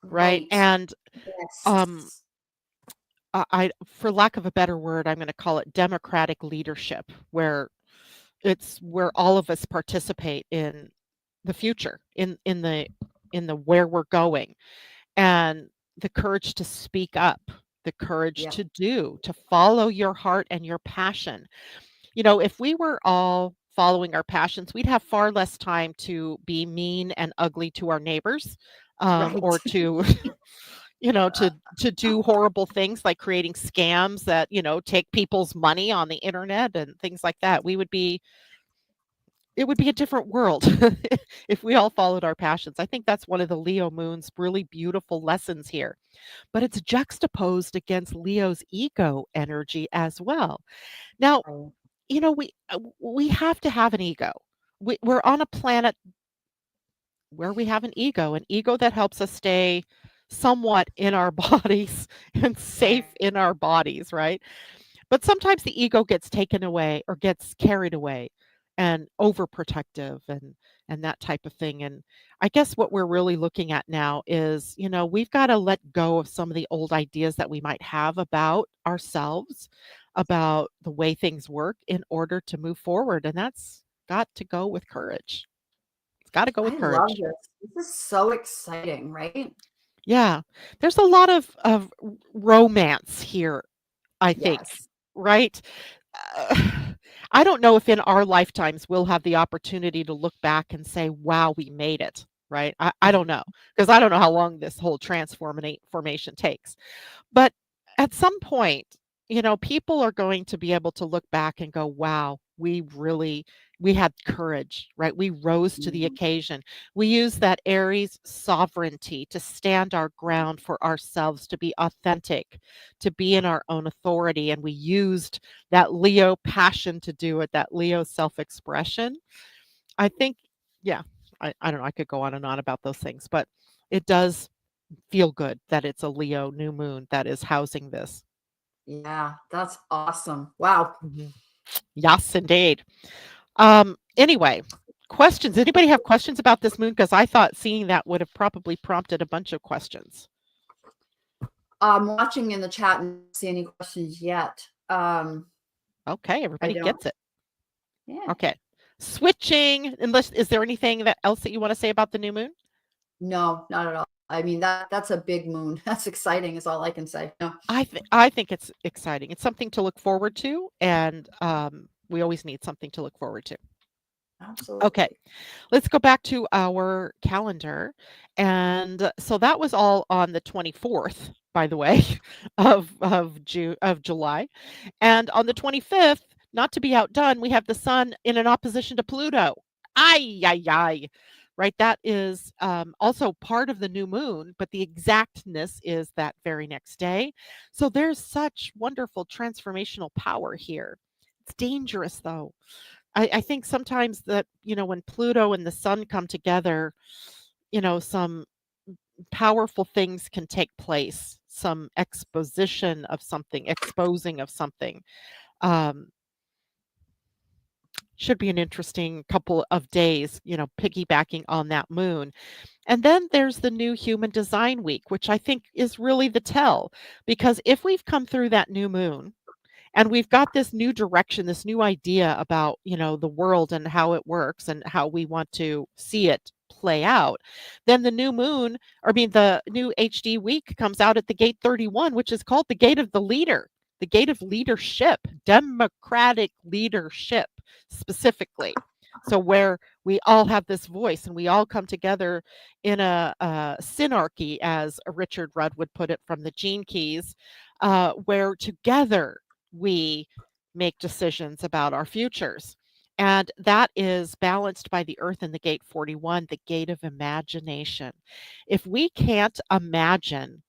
right? Right. And um Yes. for lack of a better word, I'm going to call it democratic leadership, where it's where all of us participate in the future, in the where we're going, and the courage to speak up, the courage Yeah. to follow your heart and your passion. If we were all following our passions, we'd have far less time to be mean and ugly to our neighbors, or Right. to to do horrible things like creating scams that take people's money on the internet and things like that. It would be a different world if we all followed our passions. I think that's one of the Leo moon's really beautiful lessons here. But it's juxtaposed against Leo's ego energy as well. Now, Right. we have to have an ego. We're on a planet where we have an ego that helps us stay somewhat in our bodies and safe Right. in our bodies, right? But sometimes the ego gets taken away or gets carried away and overprotective and that type of thing. And I guess what we're really looking at now is, we've got to let go of some of the old ideas that we might have about ourselves, about the way things work in order to move forward. And that's got to go with courage. It's got to go with I love courage. this. This is so exciting, right? Yeah. There's a lot of romance here, I think, Yes. right? Uh, I don't know if in our lifetimes we'll have the opportunity to look back and say, wow, we made it, right? I don't know, because I don't know how long this whole formation takes. But at some point, people are going to be able to look back and go, wow, we had courage, right? We rose to the Mhm. occasion. We used that Aries sovereignty to stand our ground for ourselves, to be authentic, to be in our own authority. And we used that Leo passion to do it, that Leo self expression. I think, yeah, I don't know. I could go on and on about those things, but it does feel good that it's a Leo new moon that is housing this. Yeah, that's awesome. Wow. Mhm. Yes, indeed. Anyway, questions. Anybody have questions about this moon? Because I thought seeing that would have probably prompted a bunch of questions. I'm watching in the chat and don't see any questions yet. Okay, I everybody don't. gets it. Yeah. Okay. Switching, unless is there anything else that you want to say about the new moon? No, not at all. I mean, that's a big moon. That's exciting is all I can say. No. I think it's exciting. It's something to look forward to, and we always need something to look forward to. Okay, Absolutely. let's go back to our calendar. And so that was all on the 24th, by the way, of July. And on the 25th, not to be outdone, we have the sun in an opposition to Pluto. Ay, ay, ay. Right. That is also part of the new moon, but the exactness is that very next day. So there's such wonderful transformational power here. It's dangerous, though. I think sometimes that, when Pluto and the sun come together, some powerful things can take place, some exposition of something, exposing of something. Um, should be an interesting couple of days, piggybacking on that moon. And then there's the new human design week, which I think is really the tell, because if we've come through that new moon, and we've got this new direction, this new idea about, the world and how it works and how we want to see it play out. Then the new moon, or I mean, the new HD week comes out at the gate 31, which is called the gate of the leader, the gate of leadership, democratic leadership specifically. So where we all have this voice and we all come together in a synarchy, as Richard Rudd would put it from the Gene Keys, where together we make decisions about our futures. And that is balanced by the earth in the gate 41, the gate of imagination. If we can't imagine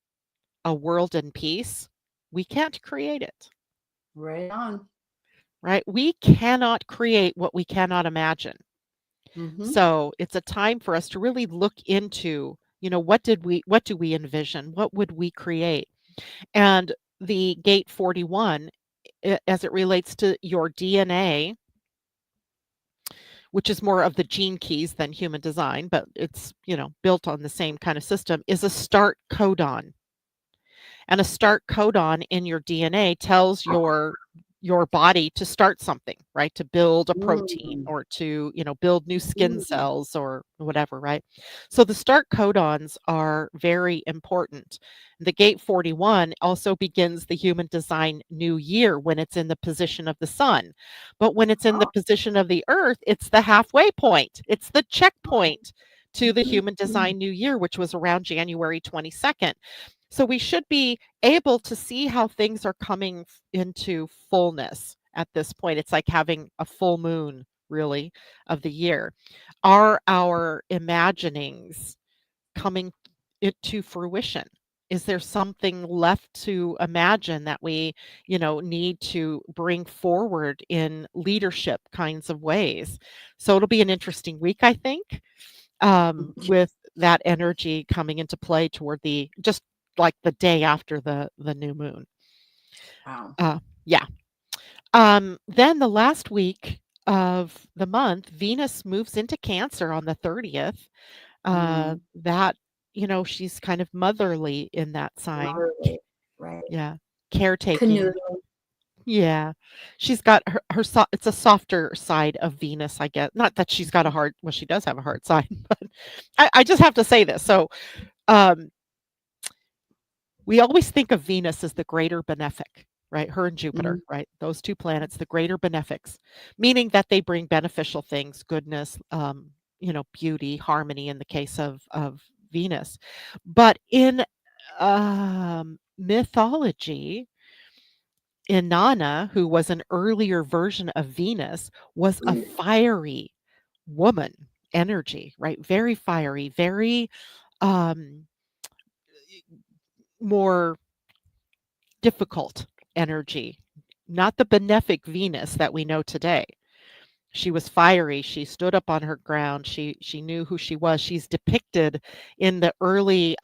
a world in peace, we can't create it, Right on. right? We cannot create what we cannot imagine. Mm-hmm. So it's a time for us to really look into, what do we envision? What would we create? And the gate 41, as it relates to your DNA, which is more of the gene keys than human design, but it's, built on the same kind of system, is a start codon. And a start codon in your DNA tells your body to start something, right? To build a protein Mm, or to, build new skin mm, cells or whatever, right? So the start codons are very important. The gate 41 also begins the human design new year when it's in the position of the sun. But when it's in the oh, position of the earth, it's the halfway point. It's the checkpoint to the mm, human mm, design new year, which was around January 22nd. So we should be able to see how things are coming into fullness at this point. It's like having a full moon, really, of the year. Are our imaginings coming into fruition? Is there something left to imagine that we, need to bring forward in leadership kinds of ways? So it'll be an interesting week, I think, mm. with that energy coming into play toward the just like the day after the new moon. Wow. Yeah. Then the last week of the month, Venus moves into Cancer on the 30th. Mm, That, she's kind of motherly in that sign. moderate, right. Yeah. Caretaking. Canoe. Yeah. She's got it's a softer side of Venus, I guess. Not that she's got a hard, well, she does have a hard side, but I just have to say this. So, um, we always think of Venus as the greater benefic, right? Her and Jupiter, Mm, right? Those two planets, the greater benefics, meaning that they bring beneficial things, goodness, beauty, harmony in the case of Venus. But in mythology, Inanna, who was an earlier version of Venus, was a fiery woman energy, right? Very fiery, very um, more difficult energy, not the benefic Venus that we know today. She was fiery. She stood up on her ground. She knew who she was. She's depicted in the early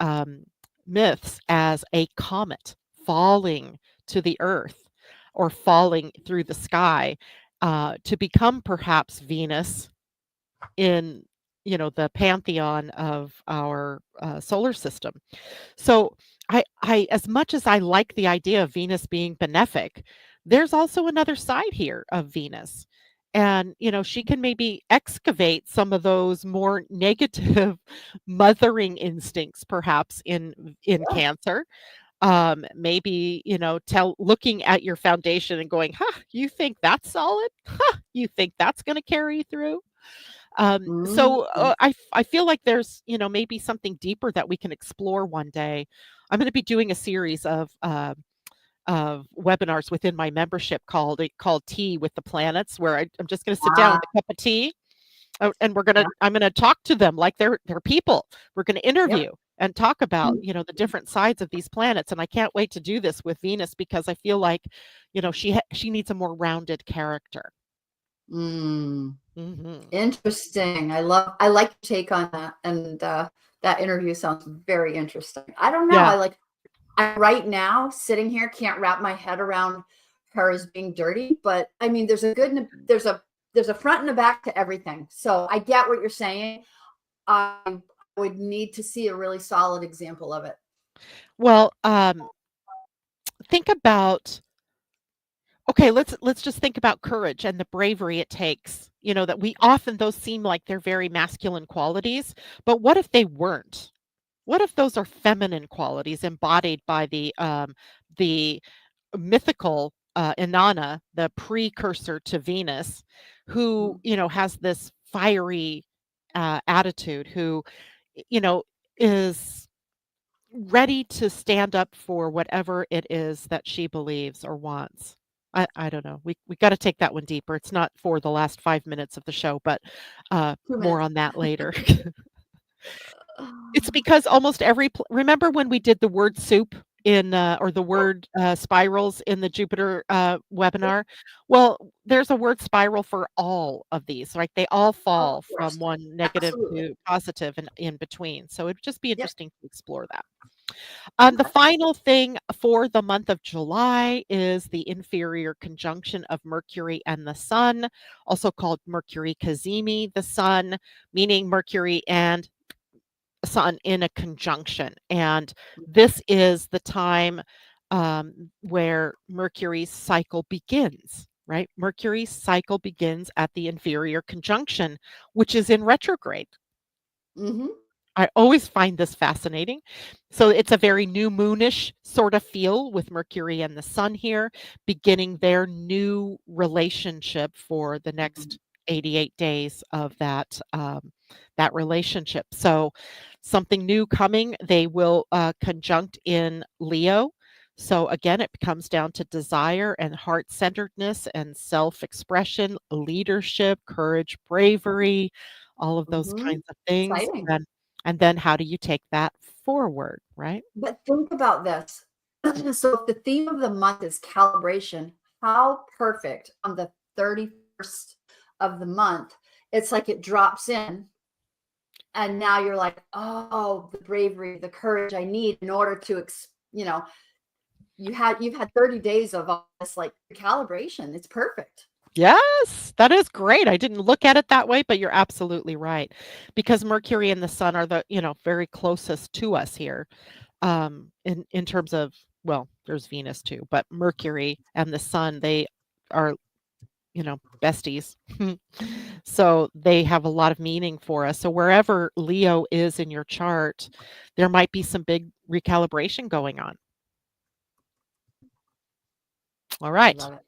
myths as a comet falling to the earth or falling through the sky to become perhaps Venus in the pantheon of our solar system. So I as much as I like the idea of Venus being benefic, there's also another side here of Venus. And, she can maybe excavate some of those more negative mothering instincts perhaps in yeah. Cancer. Maybe, tell looking at your foundation and going, "Huh, you think that's solid? Huh, you think that's going to carry through?" Mm, So I feel like there's maybe something deeper that we can explore one day. I'm going to be doing a series of webinars within my membership called Tea with the Planets, where I'm just going to sit down wow. with a cup of tea, and Yeah. I'm gonna talk to them like they're people. We're going to Yep. interview and talk about Mm, the different sides of these planets, and I can't wait to do this with Venus because I feel like she needs a more rounded character. mm. Hmm. Interesting. I like your take on that. And that interview sounds very interesting. I don't know. Yeah. I right now sitting here can't wrap my head around her as being dirty, but I mean there's a good and there's a front and a back to everything. So I get what you're saying. I would need to see a really solid example of it. Well, think about okay, let's just think about courage and the bravery it takes. That we often those seem like they're very masculine qualities, but what if they weren't? What if those are feminine qualities embodied by the mythical Inanna, the precursor to Venus, who Mm, has this fiery attitude, who you know is ready to stand up for whatever it is that she believes or wants. I don't know. We got to take that one deeper. It's not for the last 5 minutes of the show, but two more minutes. on that later. It's because almost remember when we did the word soup in or the word spirals in the Jupiter webinar? Well, there's a word spiral for all of these, right? They all Of fall from course. one negative Absolutely. to positive and in between. So it'd just be Yep. interesting to explore that. The Okay. final thing for the month of July is the inferior conjunction of Mercury and the Sun, also called Mercury Cazimi, the Sun, meaning Mercury and sun in a conjunction. And this is the time where Mercury's cycle begins, right? Mercury's cycle begins at the inferior conjunction, which is in retrograde. Mm-hmm. I always find this fascinating. So it's a very new moonish sort of feel with Mercury and the sun here, beginning their new relationship for the next 88 days of that relationship. So something new coming. They will conjunct in Leo. So again, it comes down to desire and heart centeredness and self expression, leadership, courage, bravery, all of those Mm-hmm. kinds of things. Exciting. And then how do you take that forward, right? But think about this. So if the theme of the month is calibration, how perfect on the 31st of the month, it's like it drops in. And now you're like, oh, the bravery, the courage I need in order to, you've had 30 days of all this like calibration. It's perfect. Yes, that is great. I didn't look at it that way, but you're absolutely right. Because Mercury and the sun are the, very closest to us here. In terms of, well, there's Venus too, but Mercury and the sun, they are, besties. So they have a lot of meaning for us. So wherever Leo is in your chart, there might be some big recalibration going on. All I right. love it.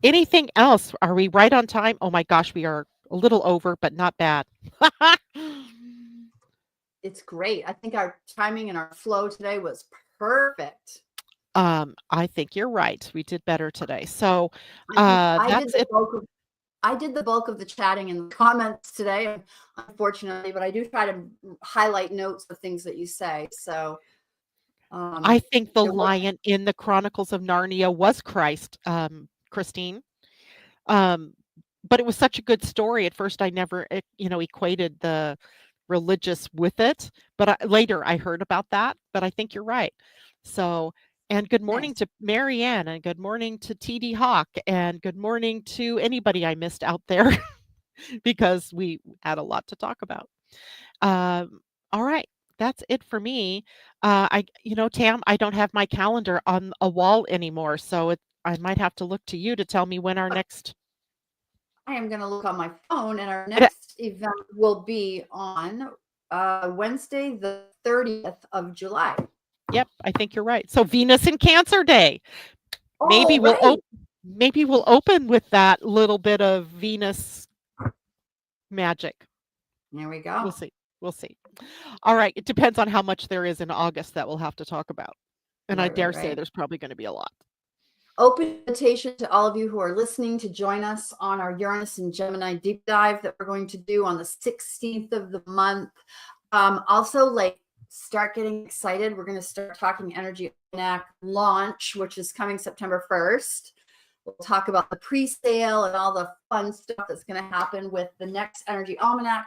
Anything else? Are we right on time? Oh my gosh, we are a little over, but not bad. It's great. I think our timing and our flow today was perfect. I think you're right. We did better today. So I did that's the it. bulk of I did the bulk of the chatting and the comments today, unfortunately, but I do try to highlight notes of things that you say. So, I think the it was lion in the Chronicles of Narnia was Christ, Christine. Um, but it was such a good story. At first, I never, equated the religious with it. But later, I heard about that. But I think you're right. So, and good morning nice. to Marianne, and good morning to TD Hawk, and good morning to anybody I missed out there because we had a lot to talk about. All right. That's it for me. Tam, I don't have my calendar on a wall anymore, so I might have to look to you to tell me when our next. I am going to look on my phone, and our it- next event will be on Wednesday, the 30th of July. Yep, I think you're right. So Venus and Cancer Day. Maybe Oh, we'll right. maybe we'll open with that little bit of Venus magic. There we We'll go. see. We'll see. All right. It depends on how much there is in August that we'll have to talk about. And I Right, right, dare say right. there's probably going to be a lot. Open invitation to all of you who are listening to join us on our Uranus and Gemini deep dive that we're going to do on the 16th of the month. Also, start getting excited. We're going to start talking Energy Almanac launch, which is coming September 1st. We'll talk about the pre-sale and all the fun stuff that's going to happen with the next Energy Almanac.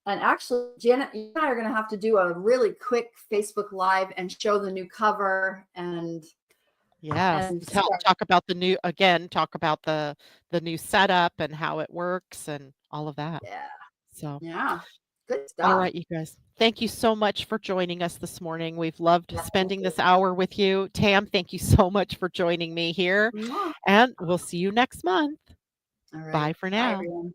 And actually, Janet, you and I are going to have to do a really quick Facebook Live and show the new cover and Yes, talk about talk about the new setup and how it works and all of that. Yeah. So, Yeah. Good all stuff. right, you guys. Thank you so much for joining us this morning. We've loved Yeah, spending this hour with you. Tam, thank you so much for joining me here, yeah. and we'll see you next month. All right. Bye for Bye, now. everyone.